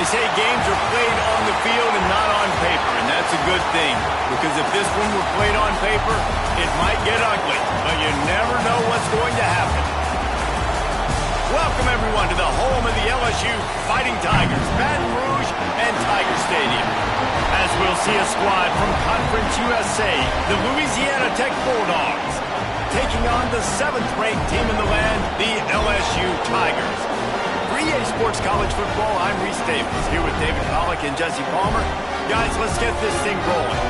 They say games are played on the field and not on paper, and that's a good thing. Because if this one were played on paper, it might get ugly, but you never know what's going to happen. Welcome, everyone, to the home of the LSU Fighting Tigers, Baton Rouge and Tiger Stadium. As we'll see a squad from Conference USA, the Louisiana Tech Bulldogs, taking on the 7th-ranked team in the land, the LSU Tigers. For EA Sports College Football, I'm Reese Davis, here with David Pollack and Jesse Palmer. Guys, let's get this thing rolling.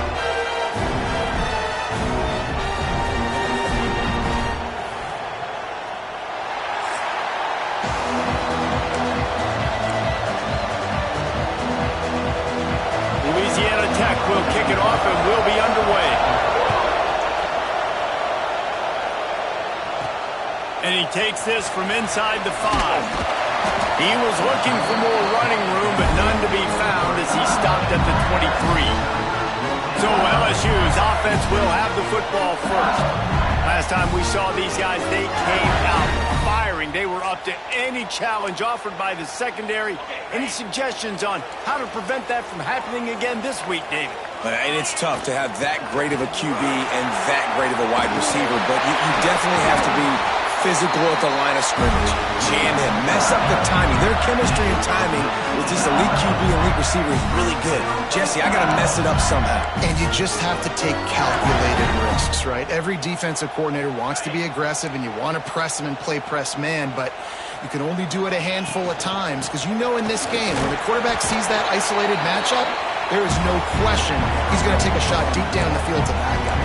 Louisiana Tech will kick it off and will be underway. And he takes this from inside the 5. He was looking for more running room, but none to be found as he stopped at the 23. So LSU's offense will have the football first. Last time we saw these guys, they came out firing. They were up to any challenge offered by the secondary. Any suggestions on how to prevent that from happening again this week, David? And it's tough to have that great of a QB and that great of a wide receiver, but you definitely have to be physical at the line of scrimmage. Jam him, mess up the timing. Their chemistry and timing with this elite QB and elite receiver is really good. Jesse, I got to mess it up somehow. And you just have to take calculated risks, right? Every defensive coordinator wants to be aggressive, and you want to press them and play press man, but you can only do it a handful of times because you know in this game, when the quarterback sees that isolated matchup, there is no question he's going to take a shot deep down the field to that guy.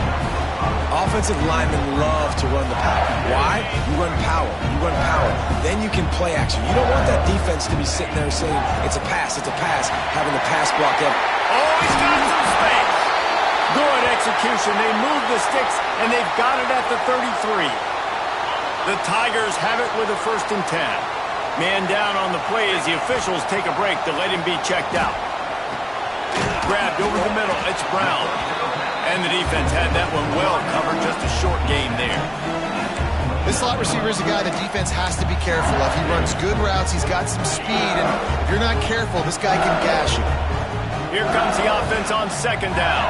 Offensive linemen love to run the power. Why? You run power. You run power. Then you can play action. You don't want that defense to be sitting there saying, it's a pass, having the pass block up. Oh, he's got some space. Good execution. They move the sticks, and they've got it at the 33. The Tigers have it with a 1st and 10. Man down on the play as the officials take a break to let him be checked out. Grabbed over the middle. It's Brown. And the defense had that one well covered, just a short gain there. This slot receiver is a guy the defense has to be careful of. He runs good routes, he's got some speed, and if you're not careful, this guy can gash you. Here comes the offense on 2nd down.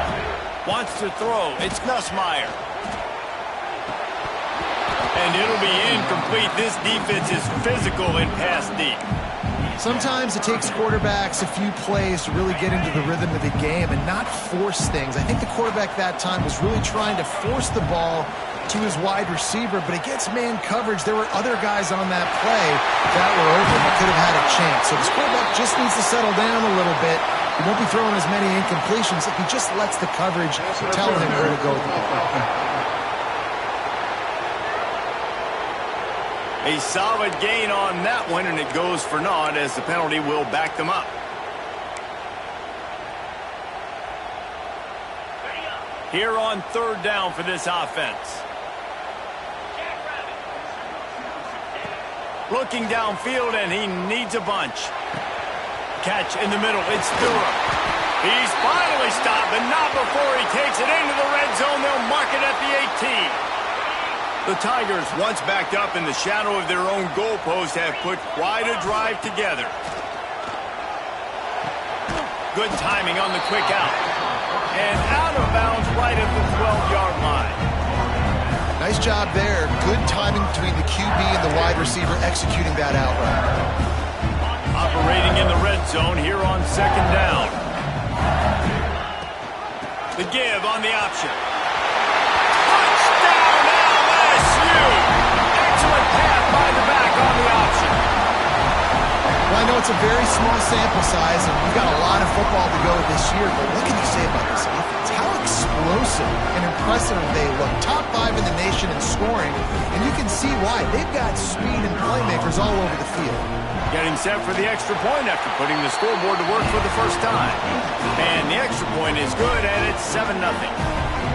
Wants to throw. It's Nussmeier. And it'll be incomplete. This defense is physical and pass deep. Sometimes it takes quarterbacks a few plays to really get into the rhythm of the game and not force things. I think the quarterback that time was really trying to force the ball to his wide receiver, but against man coverage, there were other guys on that play that were open that could have had a chance. So this quarterback just needs to settle down a little bit. He won't be throwing as many incompletions if he just lets the coverage tell him where to go with the ball. A solid gain on that one, and it goes for naught as the penalty will back them up. Here on 3rd down for this offense. Looking downfield, and he needs a bunch. Catch in the middle. It's Durham. He's finally stopped, but not before he takes it into the red zone. They'll mark it at the 18. The Tigers, once backed up in the shadow of their own goalpost, have put quite a drive together. Good timing on the quick out. And out of bounds right at the 12-yard line. Nice job there. Good timing between the QB and the wide receiver executing that out route. Operating in the red zone here on 2nd down. The give on the option. Excellent pass by the back on the option. Well, I know it's a very small sample size, and we've got a lot of football to go this year, but what can you say about this offense? How explosive and impressive they look. Top 5 in the nation in scoring, and you can see why. They've got speed and playmakers all over the field. Getting set for the extra point after putting the scoreboard to work for the first time. And the extra point is good, and it's 7-0.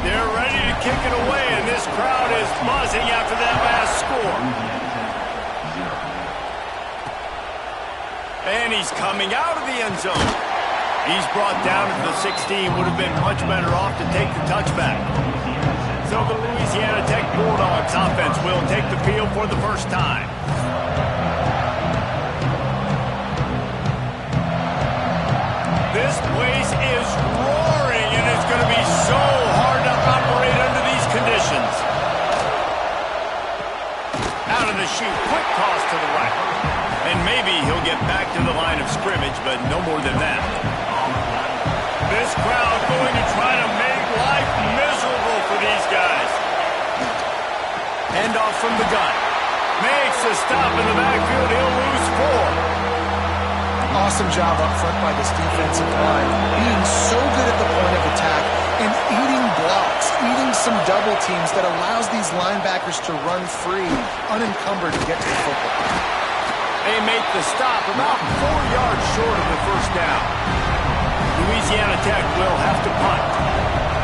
They're ready to kick it away, and this crowd is buzzing after that last score. And he's coming out of the end zone. He's brought down at the 16. Would have been much better off to take the touchback. So the Louisiana Tech Bulldogs offense will take the field for the first time. This place is roaring, and it's going to be so hard to operate under these conditions. Out of the chute, quick toss to the right. And maybe he'll get back to the line of scrimmage, but no more than that. This crowd going to try to make life miserable for these guys. Hand off from the gun. Makes a stop in the backfield. He'll lose 4. Awesome job up front by this defensive line. Being so good at the point of attack and eating blocks, eating some double teams that allows these linebackers to run free, unencumbered to get to the football. They make the stop about 4 yards short of the first down. Louisiana Tech will have to punt.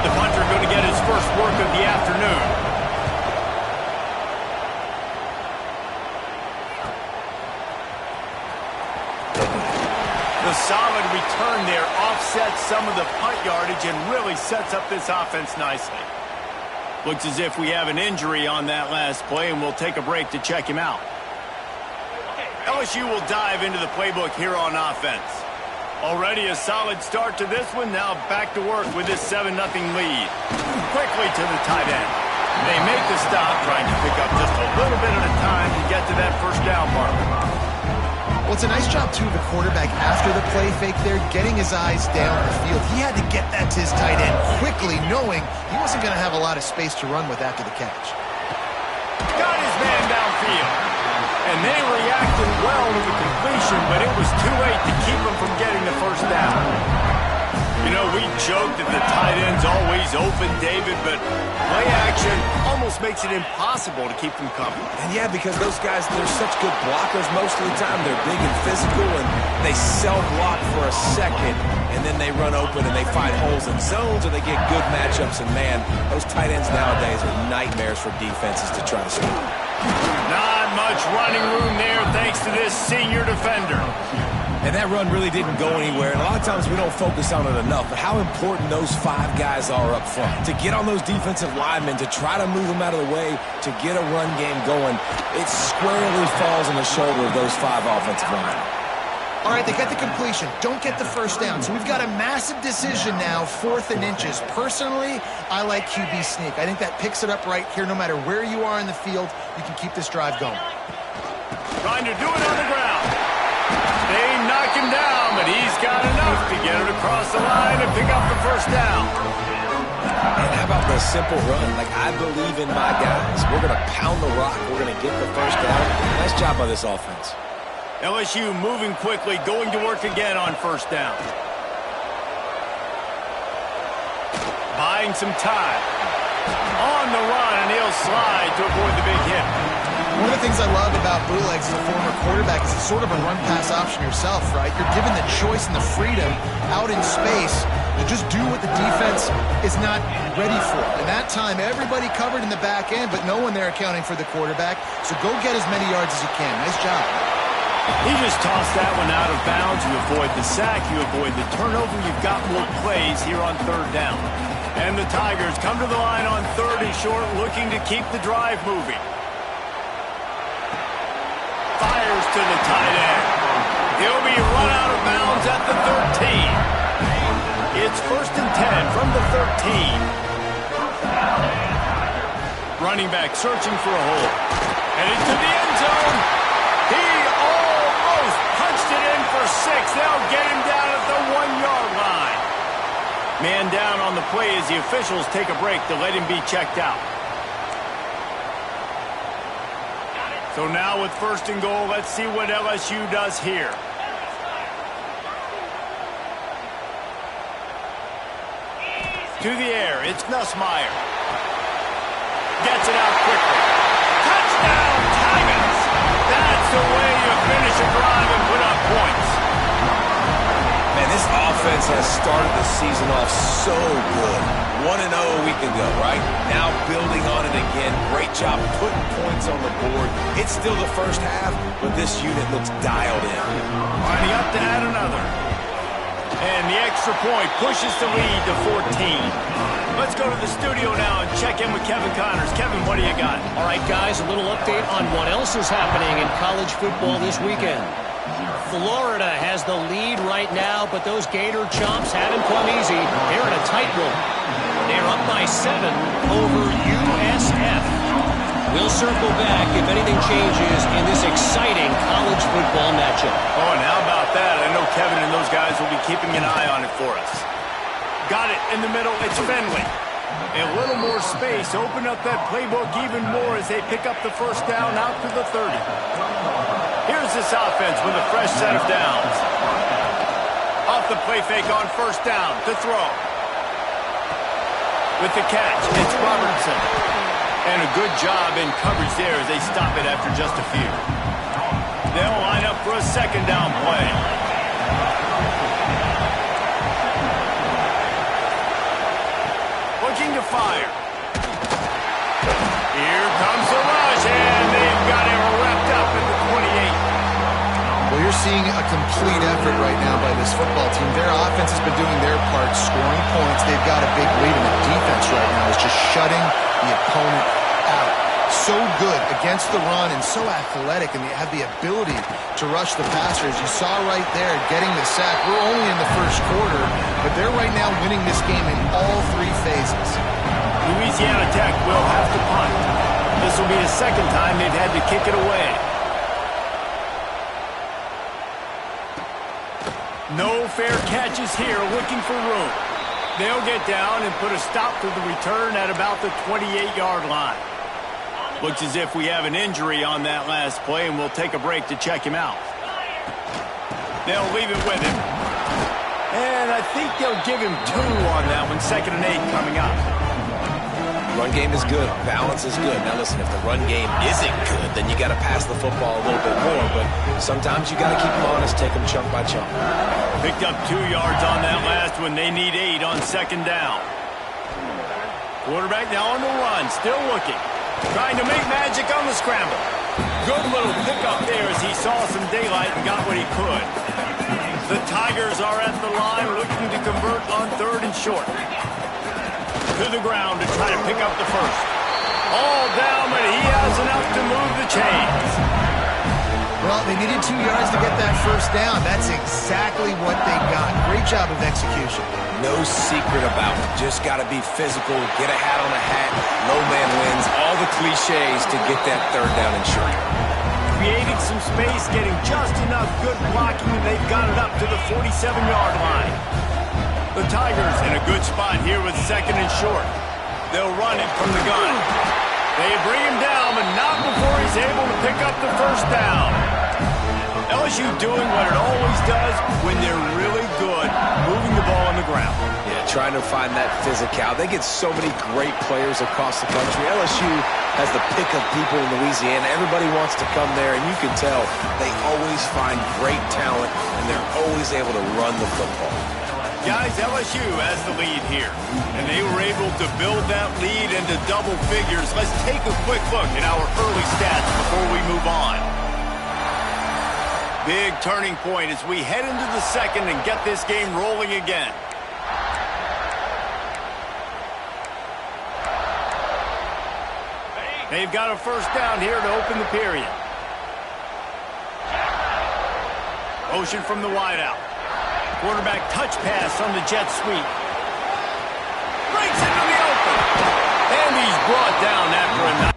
The punter going to get his first work of the afternoon. The solid return there offsets some of the punt yardage and really sets up this offense nicely. Looks as if we have an injury on that last play, and we'll take a break to check him out. LSU will dive into the playbook here on offense. Already a solid start to this one. Now back to work with this 7-0 lead. Quickly to the tight end. They make the stop, trying to pick up just a little bit at a time to get to that first down mark. Well, it's a nice job, too, of the quarterback after the play fake there, getting his eyes down the field. He had to get that to his tight end quickly, knowing he wasn't going to have a lot of space to run with after the catch. Got his man downfield. And they reacted well to the completion, but it was too late to keep him from getting the first down. You know, we joked that the tight end's always open, David, but play action almost makes it impossible to keep them coming. And yeah, because those guys, they're such good blockers most of the time. They're big and physical, and they cell block for a second, and then they run open and they find holes in zones, or they get good matchups. And, man, those tight ends nowadays are nightmares for defenses to try to stop. Not much running room there thanks to this senior defender. And that run really didn't go anywhere, and a lot of times we don't focus on it enough, but how important those 5 guys are up front. To get on those defensive linemen, to try to move them out of the way, to get a run game going, it squarely falls on the shoulder of those 5 offensive linemen. All right, they get the completion. Don't get the first down. So we've got a massive decision now, 4th and inches. Personally, I like QB sneak. I think that picks it up right here. No matter where you are in the field, you can keep this drive going. Trying to do it on the ground. They knock him down, but he's got enough to get it across the line and pick up the first down. And how about the simple run? Like, I believe in my guys. We're going to pound the rock. We're going to get the first down. Nice job by this offense. LSU moving quickly, going to work again on first down. Buying some time. On the run, and he'll slide to avoid the big hit. One of the things I love about Bulldogs as a former quarterback is it's sort of a run-pass option yourself, right? You're given the choice and the freedom out in space to just do what the defense is not ready for. And that time, everybody covered in the back end, but no one there accounting for the quarterback. So go get as many yards as you can. Nice job. He just tossed that one out of bounds. You avoid the sack, you avoid the turnover. You've got more plays here on 3rd down. And the Tigers come to the line on 3rd and short, looking to keep the drive moving. Fires to the tight end. He'll be run out of bounds at the 13. It's 1st and 10 from the 13. Running back searching for a hole. Headed to the end zone. He almost punched it in for 6. They'll get him down at the 1-yard line. Man down on the play as the officials take a break to let him be checked out. So now with 1st and goal, let's see what LSU does here. To the air, it's Nussmeier. Gets it out quickly. Touchdown, Tigers! That's the way you finish a drive and put up points. Man, this offense has started the season off so good. 1-0 a week ago, right? Now building on it again. Great job putting points on the board. It's still the first half, but this unit looks dialed in. Lining up to add another. And the extra point pushes the lead to 14. Let's go to the studio now and check in with Kevin Connors. Kevin, what do you got? All right, guys, a little update on what else is happening in college football this weekend. Florida has the lead right now, but those Gator Chomps haven't come easy. They're in a tight one. They're up by 7 over USF. We'll circle back if anything changes in this exciting college football matchup. Oh, and how about that? I know Kevin and those guys will be keeping an eye on it for us. Got it in the middle. It's Finley. A little more space. Open up that playbook even more as they pick up the first down out to the 30. Here's this offense with a fresh set of downs. Off the play fake on first down to throw. With the catch, it's Robertson. And a good job in coverage there as they stop it after just a few. They'll line up for a second down play. Looking to fire. Here comes the rush, and they've got him wrapped up in the 28. Well, you're seeing a complete effort right now by this football team. Their offense has been doing their part, scoring points. They've got a big lead, and the defense right now is just shutting the opponent out. So good against the run and so athletic, and they have the ability to rush the passer. As you saw right there, getting the sack. We're only in the first quarter, but they're right now winning this game in all 3 phases. Louisiana Tech will have to punt. This will be the second time they've had to kick it away. No fair catches here, looking for room. They'll get down and put a stop to the return at about the 28-yard line. Looks as if we have an injury on that last play, and we'll take a break to check him out. They'll leave it with him. And I think they'll give him 2 on that one, 2nd and 8 coming up. Run game is good. Balance is good. Now listen, if the run game isn't good, then you got to pass the football a little bit more. But sometimes you got to keep them honest, take them chunk by chunk. Picked up 2 yards on that last one. They need 8 on second down. Quarterback now on the run, still looking. Trying to make magic on the scramble. Good little pickup there as he saw some daylight and got what he could. The Tigers are at the line looking to convert on 3rd and short. To the ground to try to pick up the first. All down, but he has enough to move the chains. Well, they needed 2 yards to get that first down. That's exactly what they got. Great job of execution. No secret about it. Just got to be physical, get a hat on a hat, low man wins, all the cliches to get that 3rd down and short. Creating some space, getting just enough good blocking, and they've got it up to the 47-yard line. The Tigers in a good spot here with 2nd and short. They'll run it from the gun. They bring him down, but not before he's able to pick up the first down. LSU doing what it always does when they're really good, moving the ball on the ground. Yeah, trying to find that physical. They get so many great players across the country. LSU has the pick of people in Louisiana. Everybody wants to come there, and you can tell they always find great talent, and they're always able to run the football. Guys, LSU has the lead here, and they were able to build that lead into double figures. Let's take a quick look at our early stats before we move on. Big turning point as we head into the second and get this game rolling again. They've got a first down here to open the period. Motion from the wideout. Quarterback touch pass on the jet sweep. Breaks into the open. And he's brought down after a nice.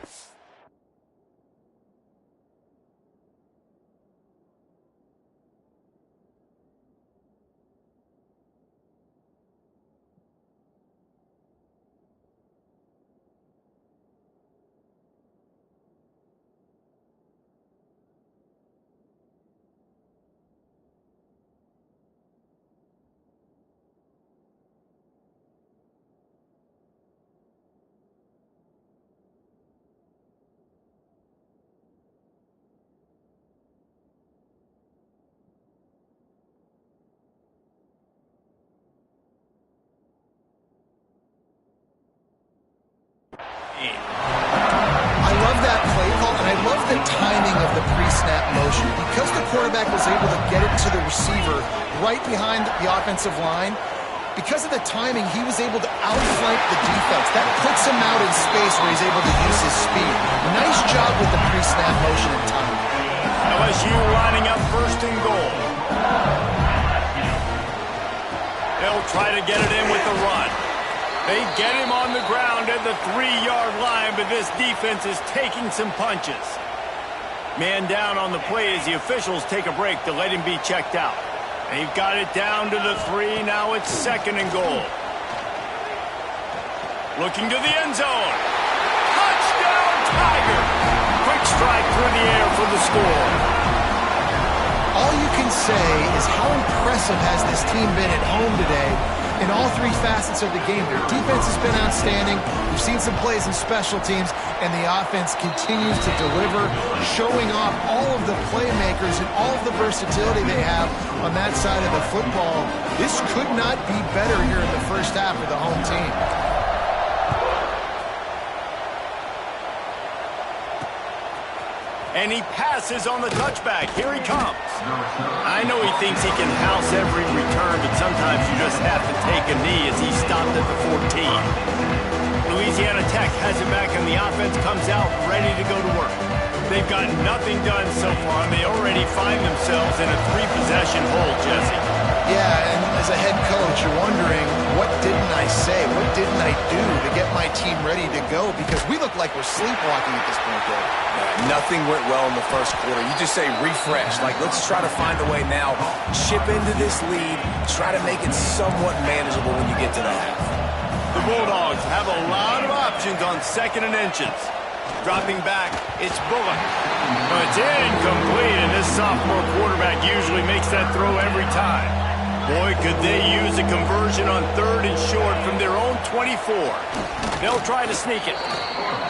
I love that play call, and I love the timing of the pre-snap motion. Because the quarterback was able to get it to the receiver right behind the offensive line, because of the timing, he was able to outflank the defense. That puts him out in space where he's able to use his speed. Nice job with the pre-snap motion and timing. LSU lining up first and goal. They'll try to get it in with the run. They get him on the ground at the 3-yard line, but this defense is taking some punches. Man down on the play as the officials take a break to let him be checked out. They've got it down to the 3. Now it's second and goal. Looking to the end zone. Touchdown, Tiger! Quick strike through the air for the score. All you can say is how impressive has this team been at home today in all 3 facets of the game. Their defense has been outstanding. We've seen some plays in special teams, and the offense continues to deliver, showing off all of the playmakers and all of the versatility they have on that side of the football. This could not be better here in the first half for the home team. And he passes on the touchback. Here he comes. I know he thinks he can house every return, but sometimes you just have to take a knee as he stopped at the 14. Louisiana Tech has it back, and the offense comes out ready to go to work. They've got nothing done so far, and they already find themselves in a 3-possession hole, Jesse. Yeah, and as a head coach, you're wondering, what didn't I say? What didn't I do to get my team ready to go? Because we look like we're sleepwalking at this point, Dave. Nothing went well in the first quarter. You just say refresh. Like, let's try to find a way now. Chip into this lead. Try to make it somewhat manageable when you get to the half. The Bulldogs have a lot of options on 2nd and inches. Dropping back, it's Bullock. But it's incomplete, and this sophomore quarterback usually makes that throw every time. Boy, could they use a conversion on 3rd and short from their own 24. They'll try to sneak it.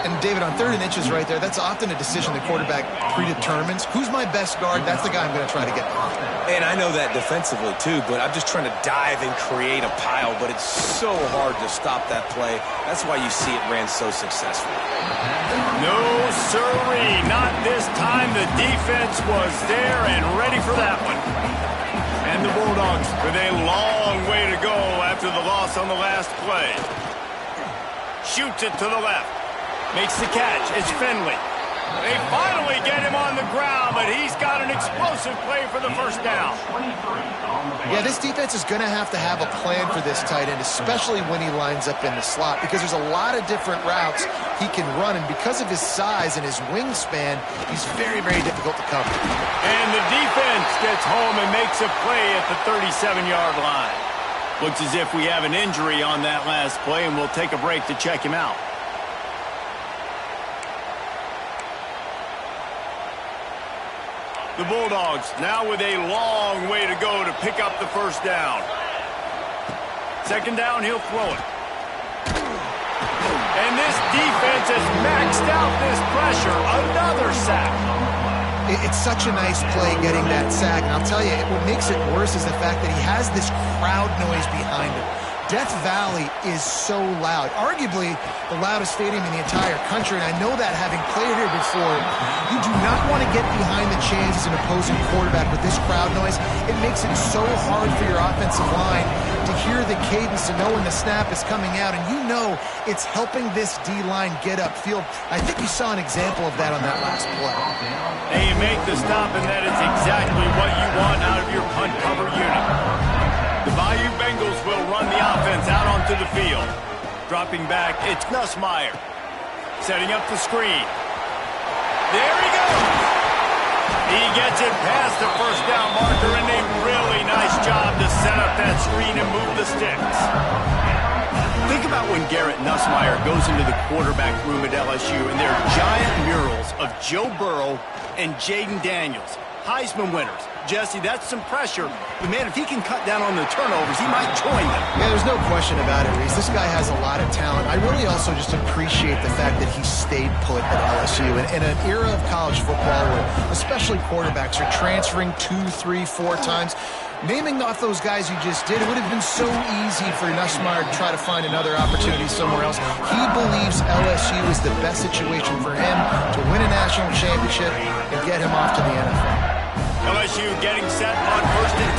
And, David, on 3rd and inches right there, that's often a decision the quarterback predetermines. Who's my best guard? That's the guy I'm going to try to get behind. And I know that defensively, too, but I'm just trying to dive and create a pile, but it's so hard to stop that play. That's why you see it ran so successfully. No, sirree. Not this time. The defense was there and ready for that one. And the Bulldogs with a long way to go after the loss on the last play. Shoots it to the left. Makes the catch. It's Finley. They finally get him on the ground, but he's got an explosive play for the first down. Yeah, this defense is going to have a plan for this tight end, especially when he lines up in the slot, because there's a lot of different routes he can run, and because of his size and his wingspan, he's very, very difficult to cover. And the defense gets home and makes a play at the 37-yard line. Looks as if we have an injury on that last play, and we'll take a break to check him out. The Bulldogs now with a long way to go to pick up the first down. 2nd down, he'll throw it. And this defense has maxed out this pressure. Another sack. It's such a nice play getting that sack. And I'll tell you, what makes it worse is the fact that he has this crowd noise behind him. Death Valley is so loud, arguably the loudest stadium in the entire country, and I know that having played here before. You do not want to get behind the chains as an opposing quarterback with this crowd noise. It makes it so hard for your offensive line to hear the cadence, to know when the snap is coming out, and you know it's helping this D-line get upfield. I think you saw an example of that on that last play. And you make the stop, and that is exactly what you want out of your punt cover unit. The Bayou Bengals will run the offense out onto the field. Dropping back, it's Nussmeier. Setting up the screen. There he goes. He gets it past the first down marker, and a really nice job to set up that screen and move the sticks. Think about when Garrett Nussmeier goes into the quarterback room at LSU, and there are giant murals of Joe Burrow and Jaden Daniels, Heisman winners. Jesse, that's some pressure. But, man, if he can cut down on the turnovers, he might join them. Yeah, there's no question about it, Reese. This guy has a lot of talent. I really also just appreciate the fact that he stayed put at LSU. In an era of college football where especially quarterbacks are transferring 2, 3, 4 times, naming off those guys you just did, it would have been so easy for Nussmeier to try to find another opportunity somewhere else. He believes LSU is the best situation for him to win a national championship and get him off to the NFL. LSU getting set on 1st and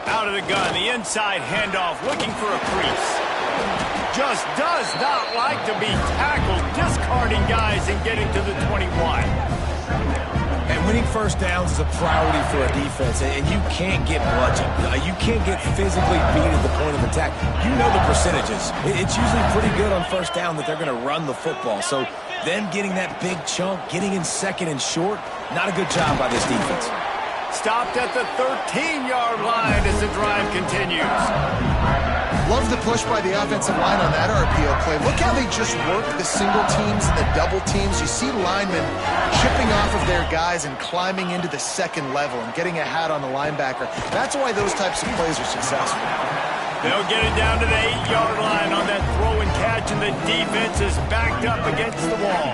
10. Out of the gun, the inside handoff, looking for a crease. Just does not like to be tackled, discarding guys and getting to the 21. And And winning first downs is a priority for a defense, and you can't get bludgeoned. You can't get physically beat at the point of attack. You know the percentages. It's usually pretty good on first down that they're going to run the football. So them getting that big chunk, getting in second and short, not a good job by this defense. Stopped at the 13-yard line as the drive continues. Love the push by the offensive line on that RPO play. Look how they just work the single teams and the double teams. You see linemen chipping off of their guys and climbing into the second level and getting a hat on the linebacker. That's why those types of plays are successful. They'll get it down to the 8-yard line on that throw and catch, and the defense is backed up against the wall.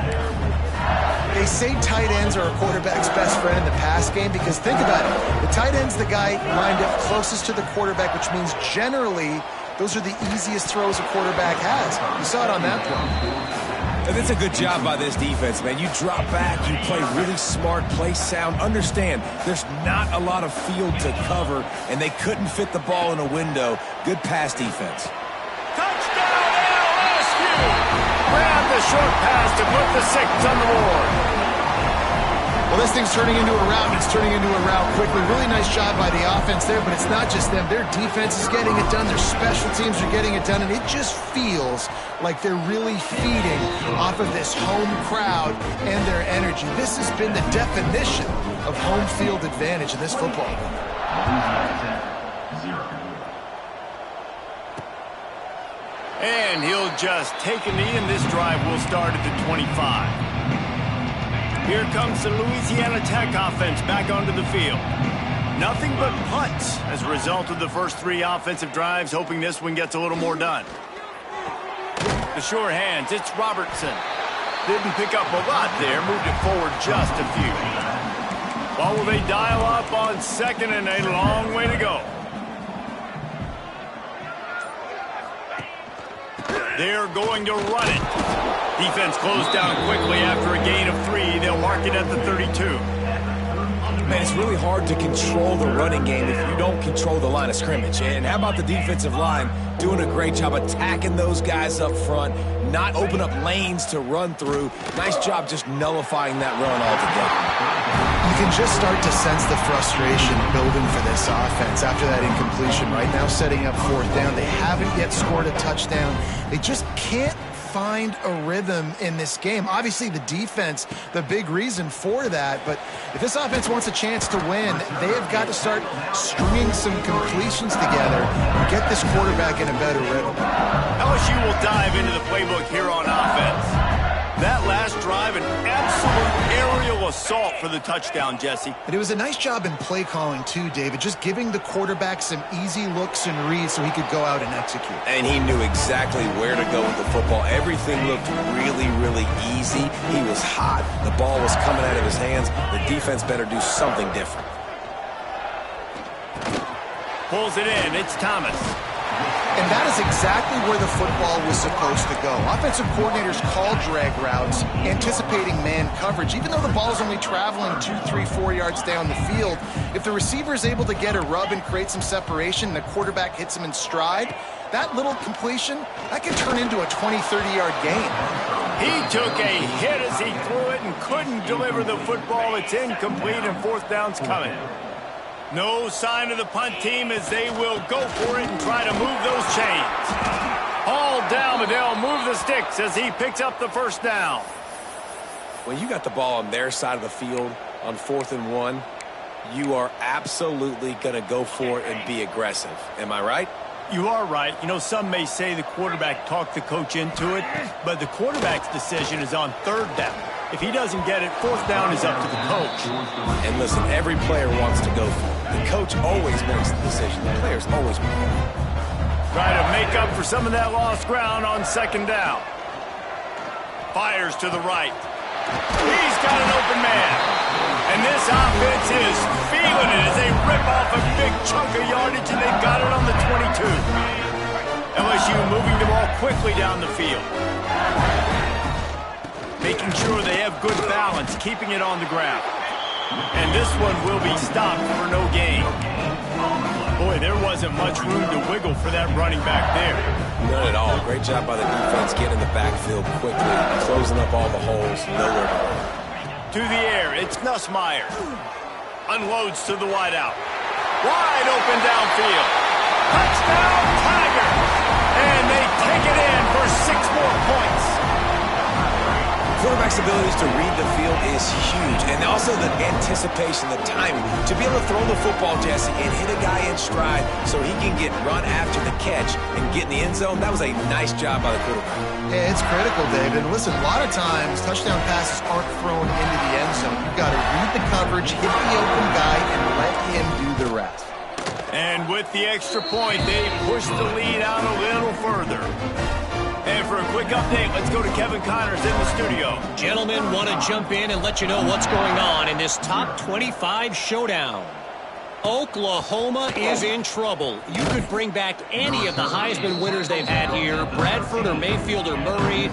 They say tight ends are a quarterback's best friend in the pass game because think about it. The tight end's the guy lined up closest to the quarterback, which means generally those are the easiest throws a quarterback has. You saw it on that play. That's a good job by this defense, man. You drop back, you play really smart, play sound. Understand, there's not a lot of field to cover, and they couldn't fit the ball in a window. Good pass defense. Touchdown, LSU! Grab the short pass to put the 6 on the board. Well, this thing's turning into a rout, and it's turning into a rout quickly. Really nice job by the offense there, but it's not just them. Their defense is getting it done. Their special teams are getting it done, and it just feels like they're really feeding off of this home crowd and their energy. This has been the definition of home field advantage in this football game. And he'll just take a knee, and this drive will start at the 25. Here comes the Louisiana Tech offense back onto the field. Nothing but punts as a result of the first 3 offensive drives, hoping this one gets a little more done. The sure hands, it's Robertson. Didn't pick up a lot there, moved it forward just a few. Well, will they dial up on second and a long way to go? They're going to run it. Defense closed down quickly after a gain of 3. They'll mark it at the 32. Man, it's really hard to control the running game if you don't control the line of scrimmage. And how about the defensive line doing a great job attacking those guys up front, not open up lanes to run through. Nice job just nullifying that run altogether. You can just start to sense the frustration building for this offense after that incompletion. Right now setting up 4th down. They haven't yet scored a touchdown. They just can't find a rhythm in this game. Obviously, the defense, the big reason for that. But if this offense wants a chance to win, they have got to start stringing some completions together and get this quarterback in a better rhythm. LSU will dive into the playbook here on offense. That last drive, an absolute aerial assault for the touchdown, Jesse. And it was a nice job in play calling, too, David, just giving the quarterback some easy looks and reads so he could go out and execute. And he knew exactly where to go with the football. Everything looked really, really easy. He was hot. The ball was coming out of his hands. The defense better do something different. Pulls it in. It's Thomas. And that is exactly where the football was supposed to go. Offensive coordinators call drag routes, anticipating man coverage. Even though the ball is only traveling 2, 3, 4 yards down the field, if the receiver is able to get a rub and create some separation and the quarterback hits him in stride, that little completion, that can turn into a 20, 30-yard gain. He took a hit as he threw it and couldn't deliver the football. It's incomplete, and 4th down's coming. No sign of the punt team as they will go for it and try to move those chains. All down, but they'll move the sticks as he picks up the 1st down. When you got the ball on their side of the field on 4th and 1, you are absolutely going to go for it and be aggressive. Am I right? You are right. You know, some may say the quarterback talked the coach into it, but the quarterback's decision is on 3rd down. If he doesn't get it, 4th down is up to the coach. And listen, every player wants to go for it. The coach always makes the decision. The players always make it. Try to make up for some of that lost ground on 2nd down. Fires to the right. He's got an open man. And this offense is feeling it as they rip off a big chunk of yardage, and they've got it on the 22. LSU moving the ball quickly down the field. Making sure they have good balance, keeping it on the ground. And this one will be stopped for no gain. Boy, there wasn't much room to wiggle for that running back there. None at all. Great job by the defense getting in the backfield quickly, closing up all the holes, nowhere to run. To the air, it's Nussmeier. Unloads to the wideout. Wide open downfield. Touchdown, Tigers! And they take it in for 6 more points. Quarterback's abilities to read the field is huge, and also the anticipation, the timing. To be able to throw the football, Jesse, and hit a guy in stride so he can get run after the catch and get in the end zone, that was a nice job by the quarterback. Yeah, it's critical, David. And listen, a lot of times, touchdown passes aren't thrown into the end zone. You've got to read the coverage, hit the open guy, and let him do the rest. And with the extra point, they push the lead out a little further. And for a quick update, let's go to Kevin Connors in the studio. Gentlemen, want to jump in and let you know what's going on in this top 25 showdown. Oklahoma is in trouble. You could bring back any of the Heisman winners they've had here, Bradford or Mayfield or Murray.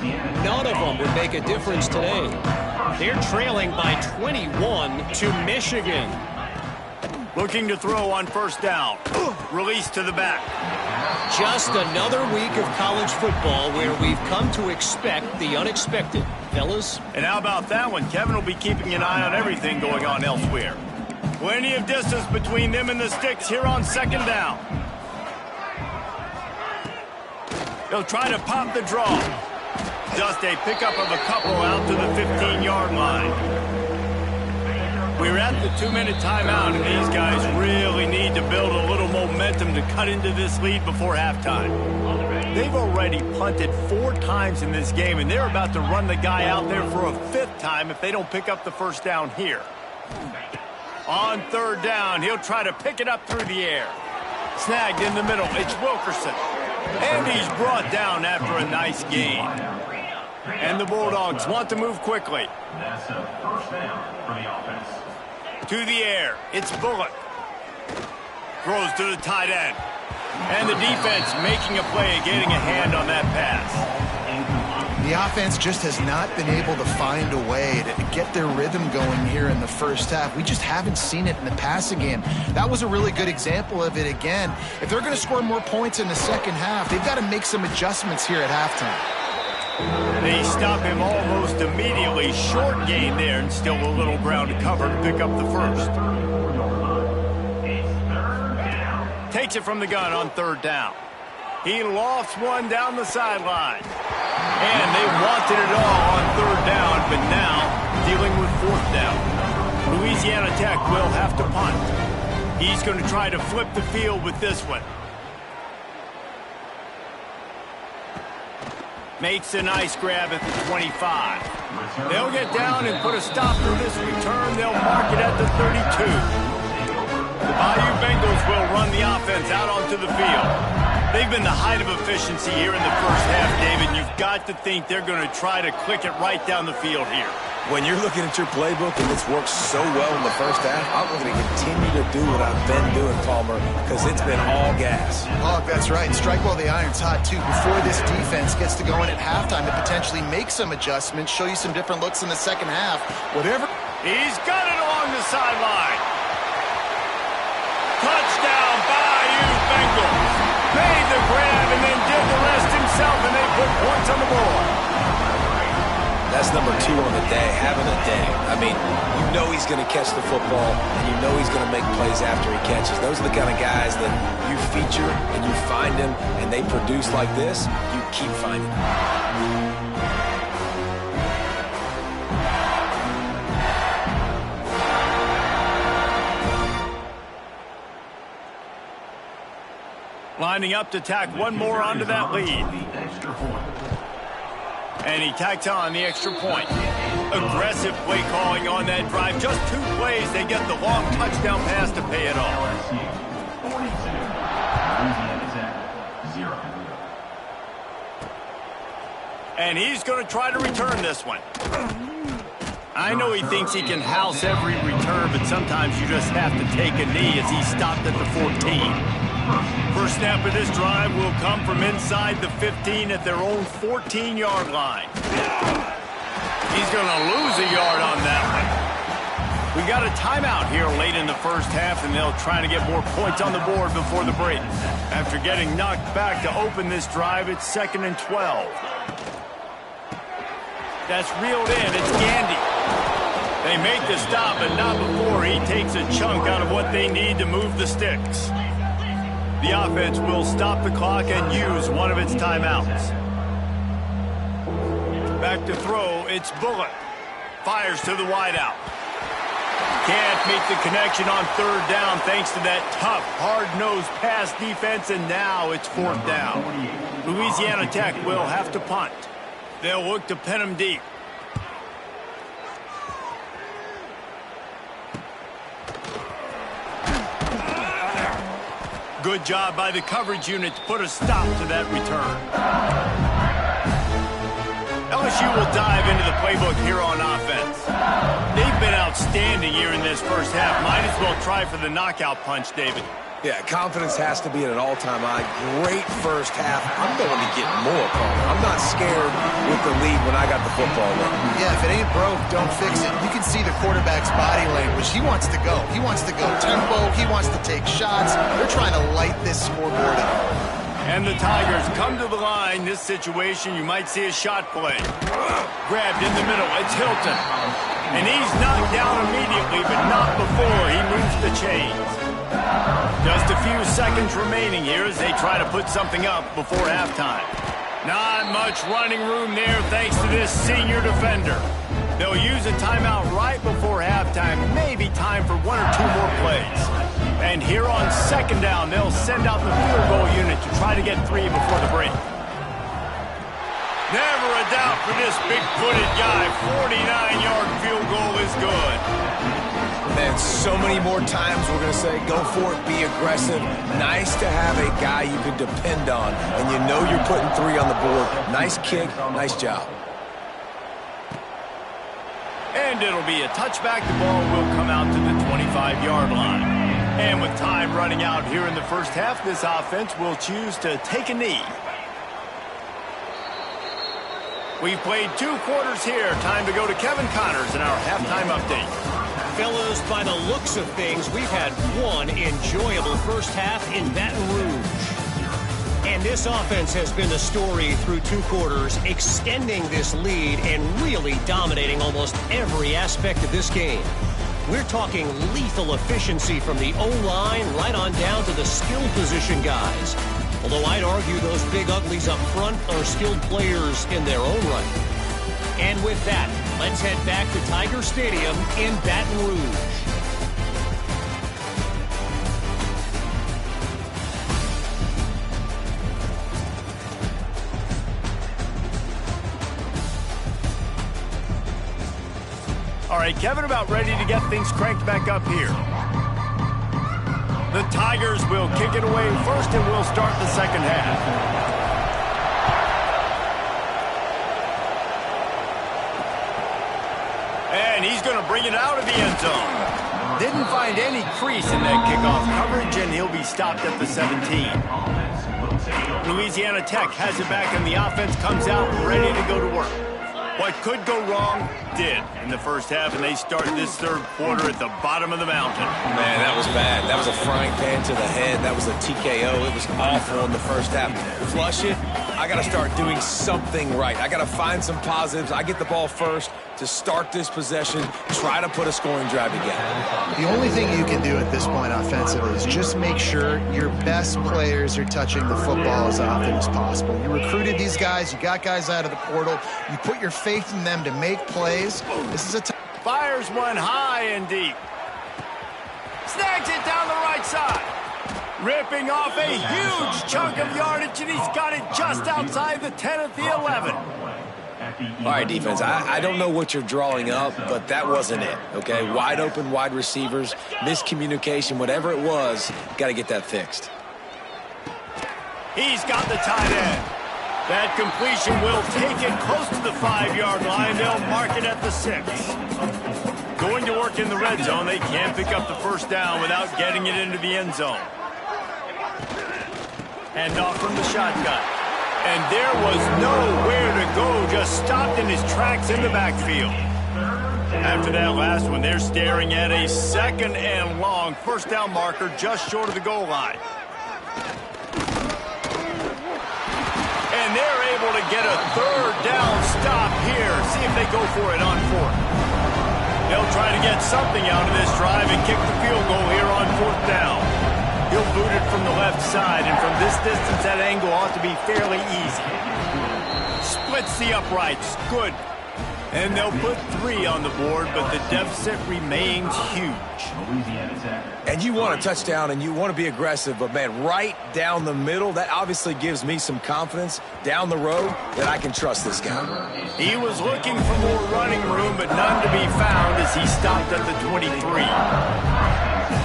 None of them would make a difference today. They're trailing by 21 to Michigan. Looking to throw on first down. Release to the back. Just another week of college football where we've come to expect the unexpected. Fellas? And how about that one? Kevin will be keeping an eye on everything going on elsewhere. Plenty of distance between them and the sticks here on second down. They'll try to pop the draw. Just a pickup of a couple out to the 15-yard line. We're at the 2-minute timeout, and these guys really need to build a little momentum to cut into this lead before halftime. They've already punted 4 times in this game, and they're about to run the guy out there for a 5th time if they don't pick up the first down here. On third down, he'll try to pick it up through the air. Snagged in the middle, it's Wilkerson. And he's brought down after a nice gain. And the Bulldogs want to move quickly. That's a first down for the offense. To the air, it's Bullock. Throws to the tight end. And the defense making a play, getting a hand on that pass. The offense just has not been able to find a way to get their rhythm going here in the first half. We just haven't seen it in the passing game. That was a really good example of it again. If they're going to score more points in the second half, they've got to make some adjustments here at halftime. They stop him almost immediately. Short gain there, and still a little ground to cover to pick up the first. Takes it from the gun on third down. He lofts one down the sideline. And they wanted it all on third down, but now dealing with fourth down. Louisiana Tech will have to punt. He's going to try to flip the field with this one. Makes a nice grab at the 25. They'll get down and put a stop to this return. They'll mark it at the 32. The Bayou Bengals will run the offense out onto the field. They've been the height of efficiency here in the first half, David. You've got to think they're going to try to click it right down the field here. When you're looking at your playbook and it's worked so well in the first half, I'm going to continue to do what I've been doing, Palmer, because it's been all gas. Oh, that's right. Strike while the iron's hot, too. Before this defense gets to going at halftime to potentially make some adjustments, show you some different looks in the second half. Whatever. He's got it along the sideline. Touchdown, Bayou Bengals. Made the grab and then did the rest himself, and they put points on the board. That's number 2 on the day, having a day. I mean, you know he's going to catch the football, and you know he's going to make plays after he catches. Those are the kind of guys that you feature and you find them, and they produce like this, you keep finding them. Lining up to tack one more onto that lead. And he tacks on the extra point. Aggressive play calling on that drive. Just 2 plays, they get the long touchdown pass to pay it off. And he's going to try to return this one. I know he thinks he can house every return, but sometimes you just have to take a knee as he stopped at the 14. First snap of this drive will come from inside the 15 at their own 14-yard line. He's going to lose a yard on that one. We got a timeout here late in the first half, and they'll try to get more points on the board before the break. After getting knocked back to open this drive, it's 2nd and 12. That's reeled in. It's Gandy. They make the stop, but not before he takes a chunk out of what they need to move the sticks. The offense will stop the clock and use one of its timeouts. Back to throw, it's Bullock. Fires to the wideout. Can't make the connection on third down thanks to that tough, hard-nosed pass defense, and now it's fourth down. Louisiana Tech will have to punt. They'll look to pin him deep. Good job by the coverage unit to put a stop to that return. LSU will dive into the playbook here on offense. They've been outstanding here in this first half. Might as well try for the knockout punch, David. Yeah, confidence has to be at an all-time high. Great first half. I'm going to get more, Carl. I'm not scared with the lead when I got the football in. Yeah, if it ain't broke, don't fix it. You can see the quarterback's body language. He wants to go. He wants to go tempo. He wants to take shots. They're trying to light this scoreboard up. And the Tigers come to the line. This situation, you might see a shot play. Grabbed in the middle. It's Hilton. And he's knocked down immediately, but not before he moves the chains. Just a few seconds remaining here as they try to put something up before halftime. Not much running room there thanks to this senior defender. They'll use a timeout right before halftime. Maybe time for one or two more plays. And here on second down, they'll send out the field goal unit to try to get 3 before the break. Never a doubt for this big-footed guy. 49-yard field goal is good. And so many more times we're going to say, go for it, be aggressive. Nice to have a guy you can depend on, and you know you're putting 3 on the board. Nice kick, nice job. And it'll be a touchback. The ball will come out to the 25-yard line. And with time running out here in the first half, this offense will choose to take a knee. We've played 2 quarters here. Time to go to Kevin Connors in our halftime update. Fellas, by the looks of things, we've had one enjoyable first half in Baton Rouge. And this offense has been the story through 2 quarters, extending this lead and really dominating almost every aspect of this game. We're talking lethal efficiency from the O-line right on down to the skill position guys. Although I'd argue those big uglies up front are skilled players in their own right. And with that, let's head back to Tiger Stadium in Baton Rouge. All right, Kevin, about ready to get things cranked back up here. The Tigers will kick it away first, and we'll start the second half. And he's going to bring it out of the end zone. Didn't find any crease in that kickoff coverage, and he'll be stopped at the 17. Louisiana Tech has it back, and the offense comes out ready to go to work. What could go wrong did in the first half, and they start this third quarter at the bottom of the mountain. Man, that was bad. That was a frying pan to the head. That was a TKO. It was awful in the first half. Flush it. I got to start doing something right. I got to find some positives. I get the ball first to start this possession, try to put a scoring drive together. The only thing you can do at this point offensively is just make sure your best players are touching the football as often as possible. You recruited these guys. You got guys out of the portal. You put your faith in them to make plays. This is a fires one high and deep. Snags it down the right side. Ripping off a huge chunk of yardage, and he's got it just outside the 10 at the 11. All right, defense, I don't know what you're drawing up, but that wasn't it, okay? Wide open wide receivers, miscommunication, whatever it was, got to get that fixed. He's got the tight end. That completion will take it close to the 5-yard line. They'll mark it at the 6. Going to work in the red zone. They can't pick up the first down without getting it into the end zone. Hand off from the shotgun. And there was nowhere to go, just stopped in his tracks in the backfield. After that last one, they're staring at a 2nd and long first down marker just short of the goal line. And they're able to get a 3rd down stop here. See if they go for it on 4th. They'll try to get something out of this drive and kick the field goal here on 4th down. He'll boot it from the left side, and from this distance, that angle ought to be fairly easy. Splits the uprights. Good. And they'll put 3 on the board, but the deficit remains huge. And you want a touchdown, and you want to be aggressive, but, man, right down the middle, that obviously gives me some confidence down the road that I can trust this guy. He was looking for more running room, but none to be found as he stopped at the 23.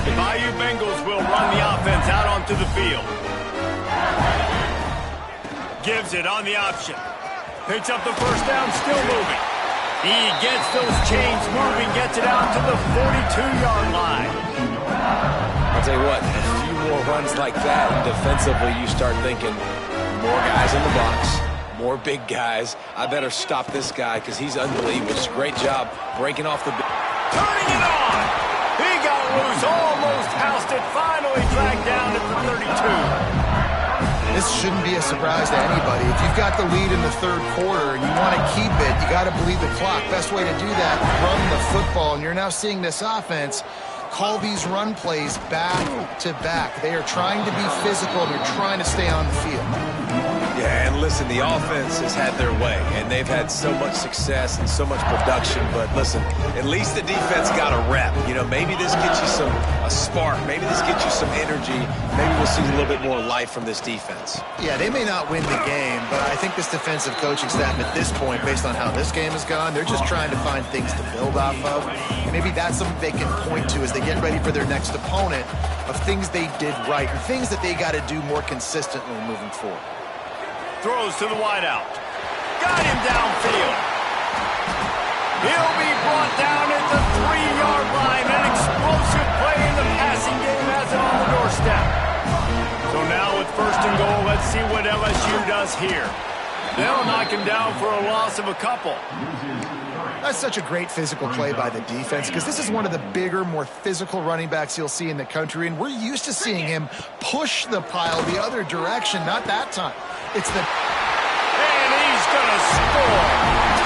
The Bayou Bengals will run the offense out onto the field. Gives it on the option. Picks up the first down, still moving. He gets those chains moving, gets it out to the 42-yard line. I'll tell you what, a few more runs like that, and defensively you start thinking, more guys in the box, more big guys. I better stop this guy because he's unbelievable. It's a great job breaking off the... Turning it on! He got loose, almost housed it, finally dragged down at the 32. This shouldn't be a surprise to anybody. If you've got the lead in the 3rd quarter and you want to keep it, you got to bleed the clock. Best way to do that, run the football. And you're now seeing this offense call these run plays back to back. They are trying to be physical and they're trying to stay on the field. Yeah, and listen, the offense has had their way, and they've had so much success and so much production, but listen, at least the defense got a rep. You know, maybe this gets you a spark. Maybe this gets you some energy. Maybe we'll see a little bit more life from this defense. Yeah, they may not win the game, but I think this defensive coaching staff at this point, based on how this game has gone, they're just trying to find things to build off of. Maybe that's something they can point to as they get ready for their next opponent of things they did right and things that they got to do more consistently moving forward. Throws to the wideout. Got him downfield. He'll be brought down at the 3-yard line. An explosive play in the passing game has it on the doorstep. So now with 1st and goal, let's see what LSU does here. They'll knock him down for a loss of a couple. That's such a great physical play by the defense because this is one of the bigger, more physical running backs you'll see in the country, and we're used to seeing him push the pile the other direction. Not that time. It's the... And he's going to score.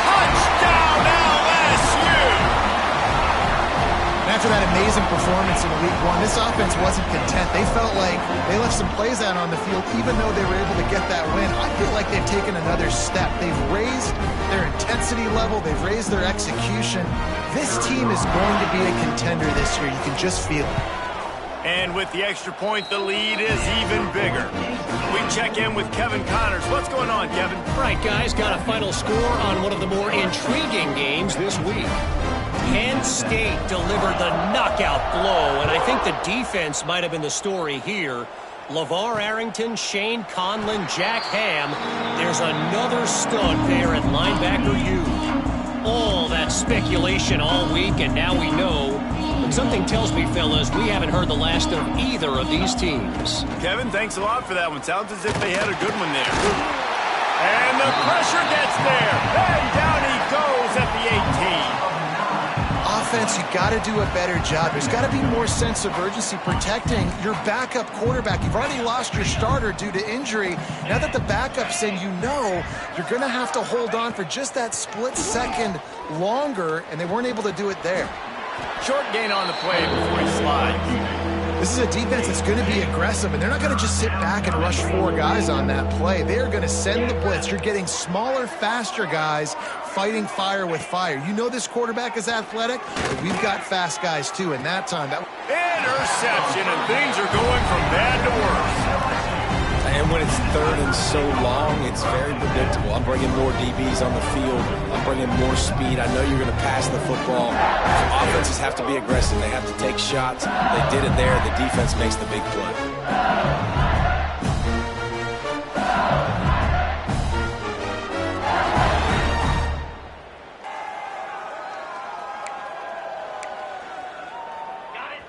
Touchdown, LSU! After that amazing performance in Week 1, this offense wasn't content. They felt like they left some plays out on the field even though they were able to get that win. I feel like they've taken another step. They've raised their intensity level. They've raised their execution. This team is going to be a contender this year. You can just feel it. And with the extra point, the lead is even bigger. We check in with Kevin Connors. What's going on, Kevin? Right, guys, got a final score on one of the more intriguing games this week. Penn State delivered the knockout blow, and I think the defense might have been the story here. LeVar Arrington, Shane Conlon, Jack Ham. There's another stud there at linebacker U. All that speculation all week, and now we know. But something tells me, fellas, we haven't heard the last of either of these teams. Kevin, thanks a lot for that one. Sounds as if they had a good one there. And the pressure gets there. And down he goes at the 18. Offense, you got to do a better job. There's got to be more sense of urgency protecting your backup quarterback. You've already lost your starter due to injury. Now that the backup's in, you know you're going to have to hold on for just that split second longer, and they weren't able to do it there. Short gain on the play before he slides. This is a defense that's going to be aggressive, and they're not going to just sit back and rush 4 guys on that play. They are going to send the blitz. You're getting smaller, faster guys fighting fire with fire. You know this quarterback is athletic, but we've got fast guys, too, and that time... Interception, and things are going from bad to worse. And when it's 3rd and so long, it's very predictable. I'm bringing more DBs on the field. I'm bringing more speed. I know you're going to pass the football. Offenses have to be aggressive. They have to take shots. They did it there. The defense makes the big play.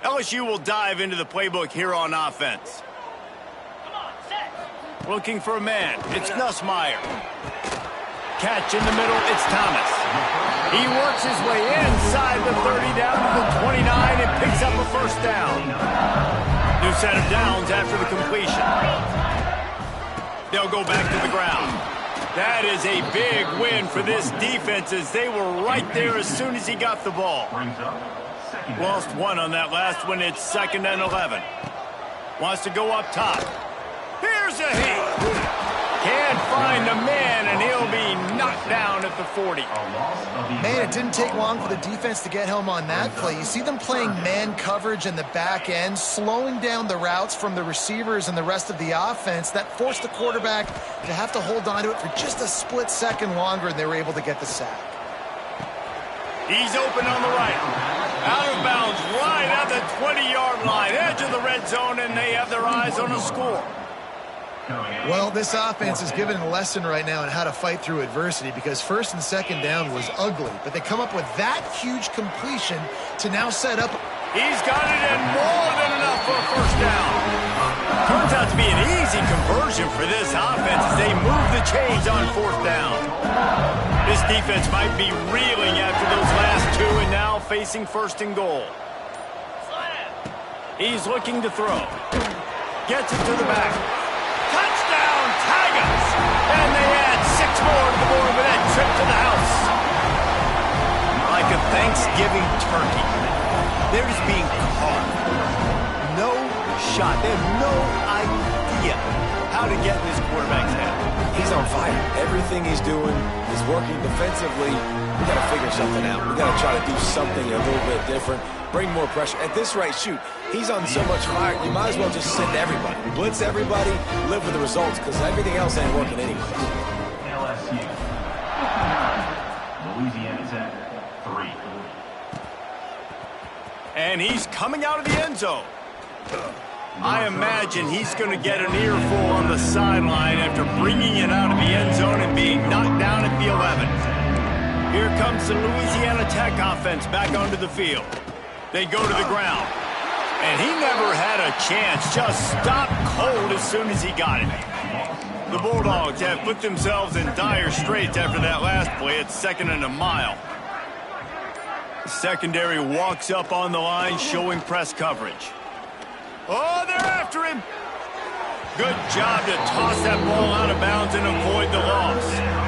LSU will dive into the playbook here on offense. Looking for a man. It's Nussmeier. Catch in the middle. It's Thomas. He works his way inside the 30 down to the 29 and picks up a first down. New set of downs after the completion. They'll go back to the ground. That is a big win for this defense as they were right there as soon as he got the ball. Brings up second. Lost one on that last one. It's 2nd and 11. Wants to go up top. Here's a hit. Can't find the man, and he'll be knocked down at the 40. Man, it didn't take long for the defense to get home on that play. You see them playing man coverage in the back end, slowing down the routes from the receivers and the rest of the offense. That forced the quarterback to have to hold on to it for just a split second longer, and they were able to get the sack. He's open on the right. Out of bounds, right at the 20-yard line, edge of the red zone, and they have their eyes on a score. Well, this offense is given a lesson right now on how to fight through adversity because 1st and 2nd down was ugly, but they come up with that huge completion to now set up. He's got it in more than enough for a 1st down. Turns out to be an easy conversion for this offense as they move the chains on 4th down. This defense might be reeling after those last two and now facing 1st and goal. He's looking to throw. Gets it to the back. Touchdown, Tigers! And they add 6 more to the board with that trip to the house. Like a Thanksgiving turkey. They're just being caught. No shot. They have no idea how to get in this quarterback's head. He's on fire. Everything he's doing is working defensively. We got to figure something out. We got to try to do something a little bit different. Bring more pressure. At this rate, shoot, he's on so much fire, you might as well just send everybody. Blitz everybody, live with the results, because everything else ain't working anyway. LSU. Louisiana Tech, 3. And he's coming out of the end zone. I imagine he's going to get an earful on the sideline after bringing it out of the end zone and being knocked down at the 11. Here comes the Louisiana Tech offense back onto the field. They go to the ground. And he never had a chance. Just stopped cold as soon as he got it. The Bulldogs have put themselves in dire straits after that last play. It's 2nd and a mile. The secondary walks up on the line showing press coverage. Oh, they're after him. Good job to toss that ball out of bounds and avoid the loss.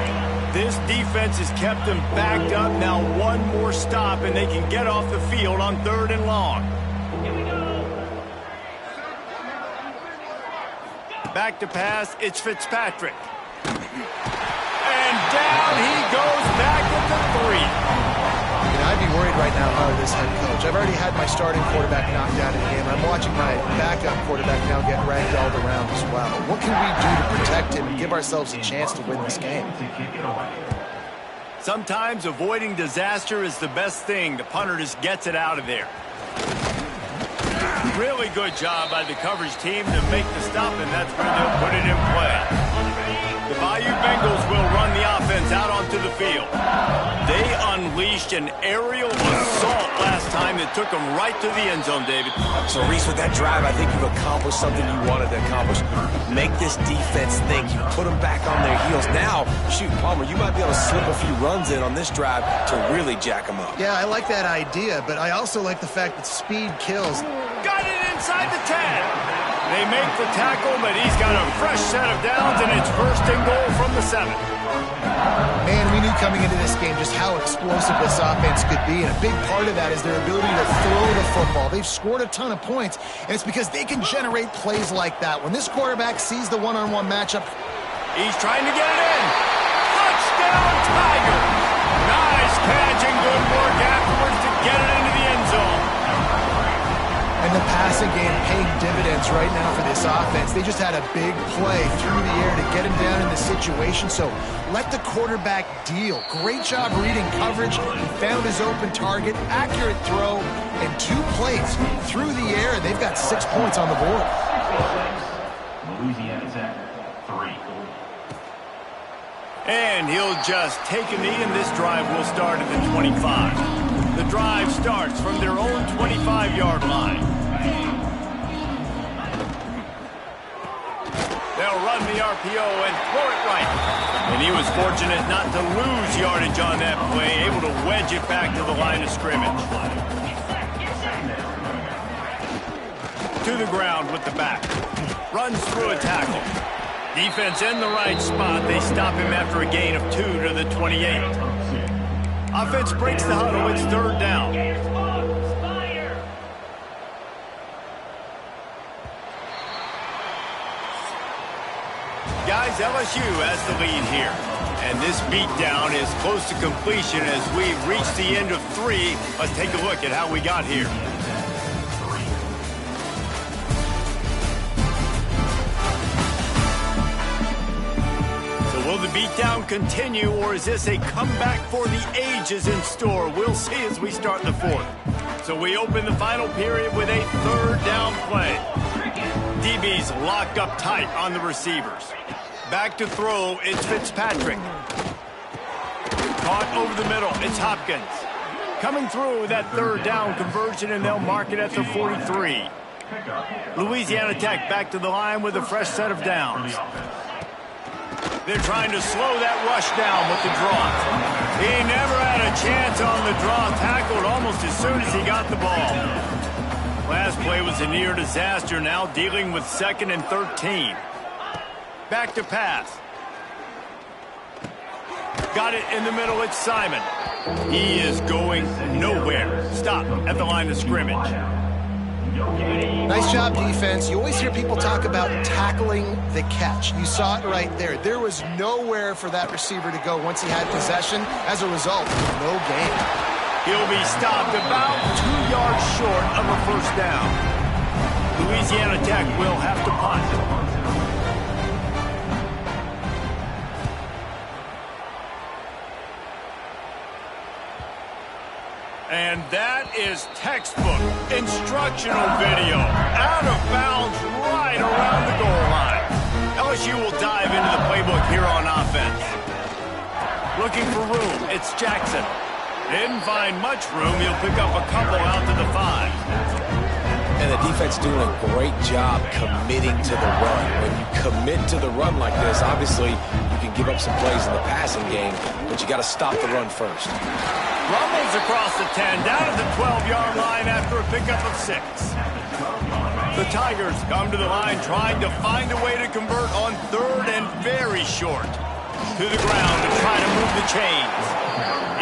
This defense has kept them backed up. Now one more stop and they can get off the field on 3rd and long. Back to pass, it's Fitzpatrick. And down he goes back at the 3. I'd be worried right now, Howard, this head coach. I've already had my starting quarterback knocked out in the game. I'm watching my backup quarterback now get ragdolled around as well. What can we do to protect him and give ourselves a chance to win this game? Sometimes avoiding disaster is the best thing. The punter just gets it out of there. Really good job by the coverage team to make the stop, and that's where they'll put it in play. The Bayou Bengals will run the offense out onto the field. They unleashed an aerial assault last time that took them right to the end zone, David. So, Reese, with that drive, I think you've accomplished something you wanted to accomplish. Make this defense think. You put them back on their heels. Now, shoot, Palmer, you might be able to slip a few runs in on this drive to really jack them up. Yeah, I like that idea, but I also like the fact that speed kills. Got it inside the 10. They make the tackle, but he's got a fresh set of downs, and it's 1st and goal from the 7. Man, we knew coming into this game just how explosive this offense could be, and a big part of that is their ability to throw the football. They've scored a ton of points, and it's because they can generate plays like that. When this quarterback sees the one-on-one matchup, he's trying to get it in. Touchdown, Tiger! Nice catch and good work afterwards to get it into the end zone. And the passing game paying dividends right now for this offense. They just had a big play through the air to get him down in the situation. So let the quarterback deal. Great job reading coverage. He found his open target, accurate throw, and 2 plays through the air. And they've got 6 points on the board. Louisiana Tech, 3. And he'll just take a knee, and this drive will start at the 25. The drive starts from their own 25-yard line. They'll run the RPO and throw it right. And he was fortunate not to lose yardage on that play, able to wedge it back to the line of scrimmage. To the ground with the back. Runs through a tackle. Defense in the right spot. They stop him after a gain of 2 to the 28. Offense breaks the huddle. It's third down. Guys, LSU has the lead here. And this beatdown is close to completion as we've reached the end of 3. Let's take a look at how we got here. Will the beatdown continue, or is this a comeback for the ages in store? We'll see as we start the 4th. So we open the final period with a third down play. DB's locked up tight on the receivers. Back to throw, it's Fitzpatrick. Caught over the middle, it's Hopkins. Coming through with that third down conversion, and they'll mark it at the 43. Louisiana Tech back to the line with a fresh set of downs. They're trying to slow that rush down with the draw. He never had a chance on the draw. Tackled almost as soon as he got the ball. Last play was a near disaster. Now dealing with 2nd and 13. Back to pass. Got it in the middle. It's Simon. He is going nowhere. Stop at the line of scrimmage. Nice job, defense. You always hear people talk about tackling the catch. You saw it right there. There was nowhere for that receiver to go once he had possession. As a result, no gain. He'll be stopped about 2 yards short of a first down. Louisiana Tech will have to punt. And that is textbook instructional video. Out of bounds right around the goal line. LSU will dive into the playbook here on offense. Looking for room, it's Jackson. Didn't find much room. He'll pick up a couple out to the 5. And the defense doing a great job committing to the run. When you commit to the run like this, obviously you can give up some plays in the passing game, but you got to stop the run first. Rumbles across the 10, down to the 12-yard line after a pickup of 6. The Tigers come to the line trying to find a way to convert on 3rd and very short. To the ground to try to move the chains.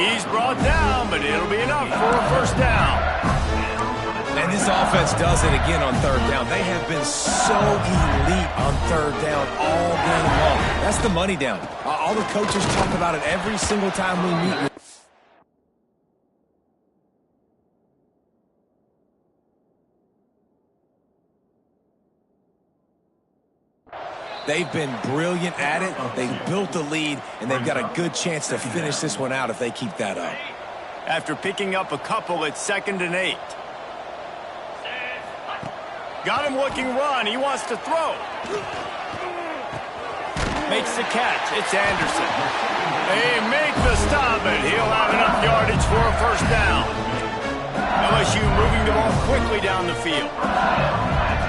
He's brought down, but it'll be enough for a first down. And this offense does it again on 3rd down. They have been so elite on 3rd down all game long. That's the money down. All the coaches talk about it every single time we meet. They've been brilliant at it. They've built the lead, and they've got a good chance to finish this one out if they keep that up. After picking up a couple, it's 2nd and 8. Got him looking run. He wants to throw. Makes the catch. It's Anderson. They make the stop, and he'll have enough yardage for a first down. LSU moving the ball quickly down the field.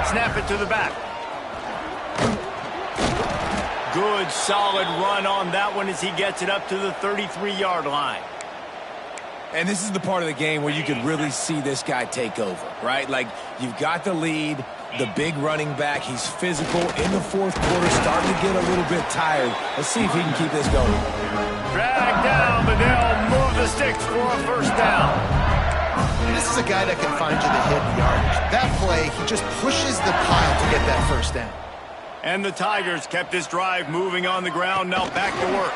Snap it to the back. Good, solid run on that one as he gets it up to the 33-yard line. And this is the part of the game where you can really see this guy take over, right? Like, you've got the lead, the big running back. He's physical in the 4th quarter, starting to get a little bit tired. Let's see if he can keep this going. Drag down, but they'll move the sticks for a first down. This is a guy that can find you the hidden yardage. That play, he just pushes the pile to get that first down. And the Tigers kept this drive moving on the ground. Now back to work.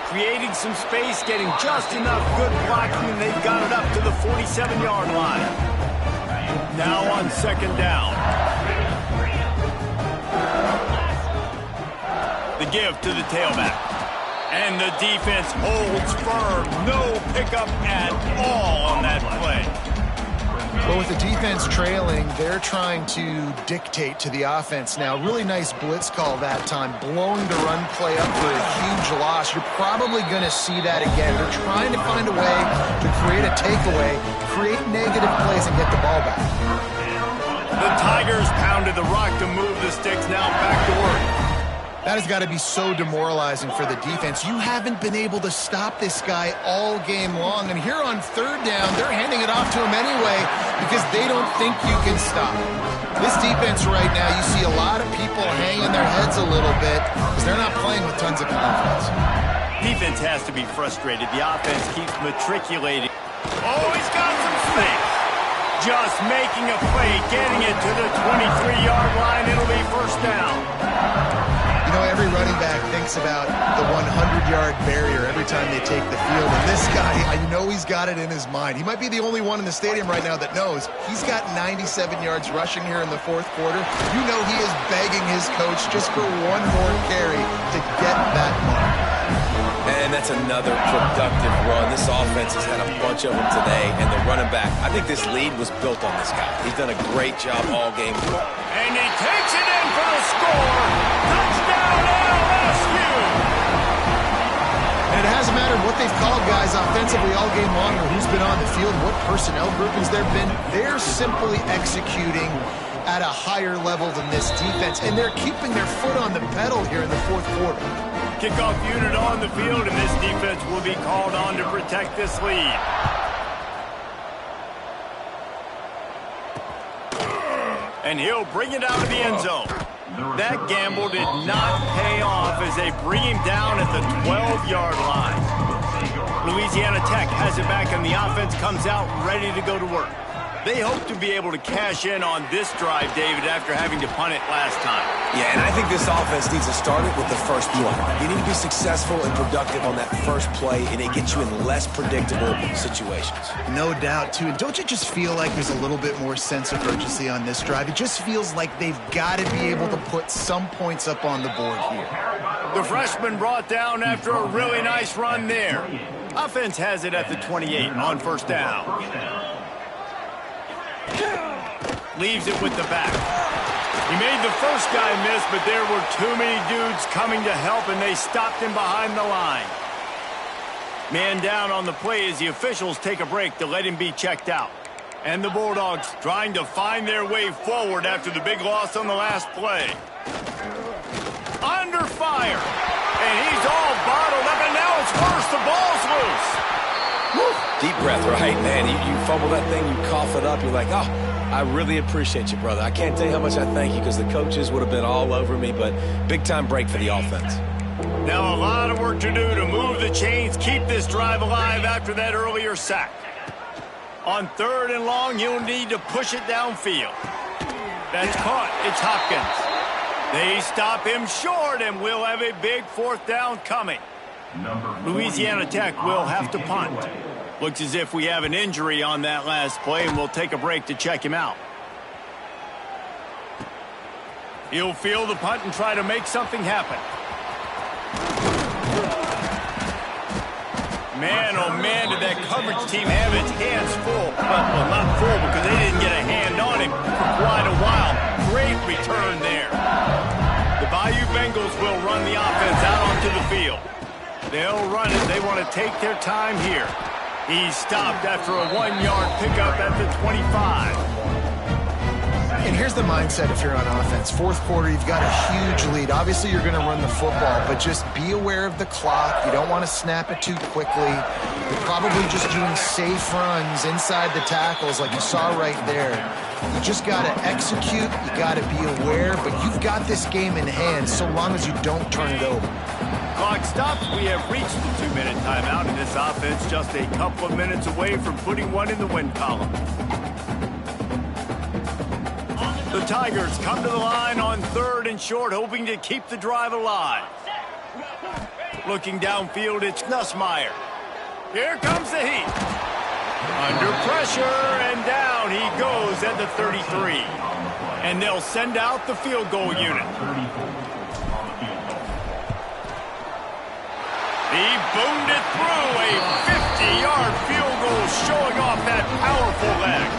Creating some space, getting just enough good blocking, and they've got it up to the 47-yard line. Now on 2nd down. The give to the tailback. And the defense holds firm. No pickup at all on that play. Well, with the defense trailing, they're trying to dictate to the offense now. Really nice blitz call that time, blowing the run play up for a huge loss. You're probably going to see that again. They're trying to find a way to create a takeaway, create negative plays, and get the ball back. The Tigers pounded the rock to move the sticks. Now back to work. That has got to be so demoralizing for the defense. You haven't been able to stop this guy all game long. And here on third down, they're handing it off to him anyway because they don't think you can stop him. This defense right now, you see a lot of people hanging their heads a little bit because they're not playing with tons of confidence. Defense has to be frustrated. The offense keeps matriculating. Oh, he's got some space. Just making a play, getting it to the 23-yard line. It'll be first down. You know, every running back thinks about the 100-yard barrier every time they take the field. And this guy, I know he's got it in his mind. He might be the only one in the stadium right now that knows he's got 97 yards rushing here in the fourth quarter. You know he is begging his coach just for one more carry to get that mark. And that's another productive run. This offense has had a bunch of them today, and the running back, I think this lead was built on this guy. He's done a great job all game. And he takes it in for the score. Touchdown LSU! And it hasn't mattered what they've called guys offensively all game long or who's been on the field, what personnel groupings there have been. They're simply executing at a higher level than this defense, and they're keeping their foot on the pedal here in the fourth quarter. Kickoff unit on the field, and this defense will be called on to protect this lead. And he'll bring it out of the end zone. That gamble did not pay off as they bring him down at the 12-yard line. Louisiana Tech has it back, and the offense comes out ready to go to work. They hope to be able to cash in on this drive, David, after having to punt it last time. Yeah, and I think this offense needs to start it with the first play. You need to be successful and productive on that first play, and it gets you in less predictable situations. No doubt, too. And don't you just feel like there's a little bit more sense of urgency on this drive? It just feels like they've got to be able to put some points up on the board here. The freshman brought down after a really nice run there. Offense has it at the 28 on first down. Leaves it with the back. He made the first guy miss, but there were too many dudes coming to help, and they stopped him behind the line. Man down on the play as the officials take a break to let him be checked out. And the Bulldogs trying to find their way forward after the big loss on the last play. Under fire. And he's all bottled up, and now it's worse. The ball's loose. Woo. Deep breath, right, man? You fumble that thing, you cough it up, you're like, oh, I really appreciate you, brother. I can't tell you how much I thank you because the coaches would have been all over me, but big-time break for the offense. Now a lot of work to do to move the chains, keep this drive alive after that earlier sack. On third and long, you'll need to push it downfield. That's caught. It's Hopkins. They stop him short, and we'll have a big fourth down coming. Louisiana Tech will have to punt. Looks as if we have an injury on that last play, and we'll take a break to check him out. He'll field the punt and try to make something happen. Man, oh man, did that coverage team have its hands full. Well, not full because they didn't get a hand on him for quite a while. Great return there. The Bayou Bengals will run the offense out onto the field. They'll run it. They want to take their time here. He's stopped after a 1-yard pickup at the 25. And here's the mindset if you're on offense. Fourth quarter, you've got a huge lead. Obviously, you're going to run the football, but just be aware of the clock. You don't want to snap it too quickly. You're probably just doing safe runs inside the tackles like you saw right there. You just got to execute. You got to be aware, but you've got this game in hand so long as you don't turn it over. Clock stops. We have reached the 2-minute timeout, and this offense just a couple of minutes away from putting one in the win column. The Tigers come to the line on third and short, hoping to keep the drive alive. Looking downfield, it's Nussmeier. Here comes the heat. Under pressure, and down he goes at the 33. And they'll send out the field goal unit. He boomed it through, a 50-yard field goal showing off that powerful leg.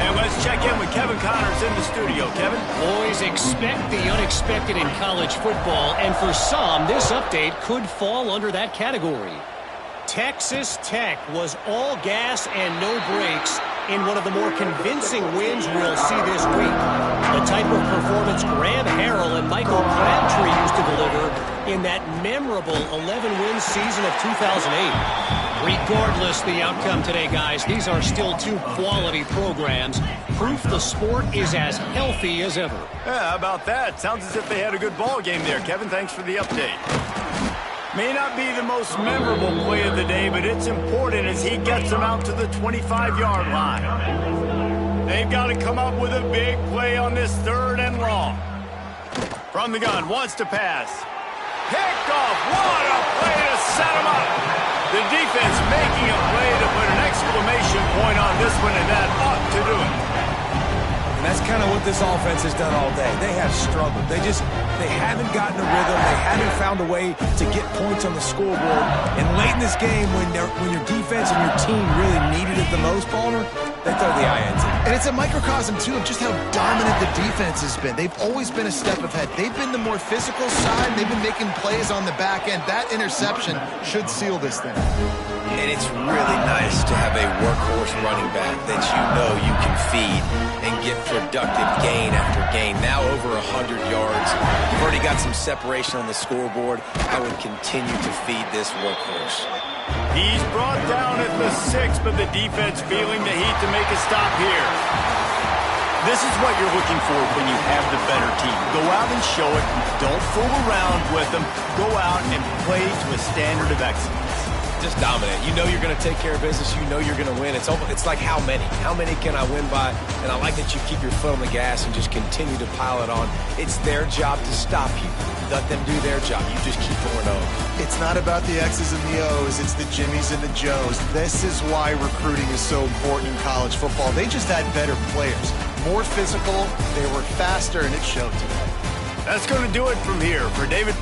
And let's check in with Kevin Connors in the studio. Kevin? Boys, expect the unexpected in college football, and for some, this update could fall under that category. Texas Tech was all gas and no brakes in one of the more convincing wins we'll see this week. The type of performance Graham Harrell and Michael Crabtree used to deliver in that memorable 11-win season of 2008. Regardless the outcome today, guys, these are still two quality programs. Proof the sport is as healthy as ever. Yeah, how about that? Sounds as if they had a good ball game there. Kevin, thanks for the update. May not be the most memorable play of the day, but it's important as he gets them out to the 25-yard line. They've got to come up with a big play on this 3rd and long. From the gun, wants to pass. Picked off. What a play to set him up. The defense making a play to put an exclamation point on this one, and that ought to do it. And that's kind of what this offense has done all day. They have struggled. They haven't gotten a rhythm. They haven't found a way to get points on the scoreboard. And late in this game, when your defense and your team really needed it the most, Palmer, they throw the INT. And it's a microcosm, too, of just how dominant the defense has been. They've always been a step ahead. They've been the more physical side. They've been making plays on the back end. That interception should seal this thing. And it's really nice to have a workhorse running back that you know you can feed and get productive gain after gain. Now over 100 yards. You've already got some separation on the scoreboard. I would continue to feed this workhorse. He's brought down at the 6, but the defense feeling the heat to make a stop here. This is what you're looking for when you have the better team. Go out and show it. Don't fool around with them. Go out and play to a standard of excellence. Just dominate. You know you're going to take care of business. You know you're going to win. It's like how many? How many can I win by? And I like that you keep your foot on the gas and just continue to pile it on. It's their job to stop you. Let them do their job. You just keep going on. It's not about the X's and the O's. It's the Jimmies and the Joes. This is why recruiting is so important in college football. They just had better players. More physical. They were faster, and it showed today. That's going to do it from here. For David